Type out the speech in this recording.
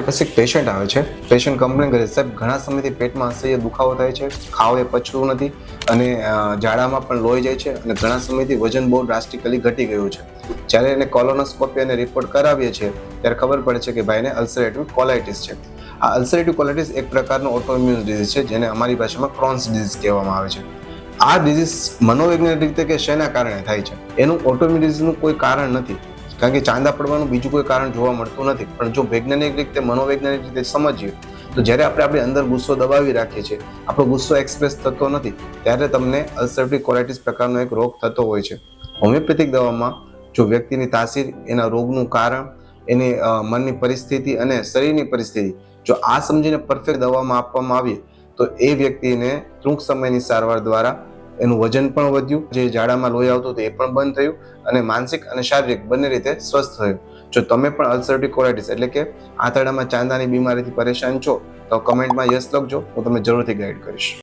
પાસે એક પેશન્ટ આવે છે. પેશન્ટ કમ્પ્લેન કરે છે, સાહેબ ઘણા સમયથી પેટમાં અસહ્ય દુખાવો થાય છે, ખાવ એ પચતું નથી અને ઝાડામાં પણ લોહી જાય છે અને ઘણા સમયથી વજન બહુ ડ્રાસ્ટિકલી ઘટી ગયું છે. જ્યારે એને કોલોનોસ્કોપી અને રિપોર્ટ કરાવીએ છીએ ત્યારે ખબર પડે છે કે ભાઈને અલ્સરેટિવ કોલાઇટિસ છે. આ અલ્સરેટિવ કોલાઇટિસ એક પ્રકારનો ઓટોઇમ્યુન ડિઝીઝ છે, જેને અમારી ભાષામાં ક્રોન્સ ડિઝીઝ કહેવામાં આવે છે. આ ડિઝીઝ મનોવૈજ્ઞાનિક રીતે કે શેના કારણે થાય છે? એનું ઓટોઇમ્યુન ડિઝીઝનું કોઈ કારણ નથી, કારણ કે ચાંદા પડવાનું બીજું કોઈ કારણ જોવા મળતું નથી. પણ જો વૈજ્ઞાનિક રીતે મનોવૈજ્ઞાનિક રીતે સમજીએ તો જ્યારે આપણે આપણી અંદર ગુસ્સો દબાવી રાખીએ છીએ, આપણો ગુસ્સો એક્સપ્રેસ થતો નથી, ત્યારે તમને અલ્સરેટિવ કોલાઇટિસ પ્રકારનો એક રોગ થતો હોય છે. હોમિયોપેથિક દવામાં જો વ્યક્તિની તાસીર, એના રોગનું કારણ, એની મનની પરિસ્થિતિ અને શરીરની પરિસ્થિતિ જો આ સમજીને પરફેક્ટ દવામાં આપવામાં આવી તો એ વ્યક્તિને ટૂંક સમયની સારવાર દ્વારા એનું વજન પણ વધ્યું, જે ઝાડામાં લોહી આવતું હતું એ પણ બંધ થયું અને માનસિક અને શારીરિક બંને રીતે સ્વસ્થ થયું. જો તમે પણ અલ્સરેટિવ કોલાઇટિસ એટલે કે આંતરડામાં ચાંદાની બીમારીથી પરેશાન છો તો કમેન્ટમાં યસ લખજો, હું તમને જરૂરથી ગાઈડ કરીશ.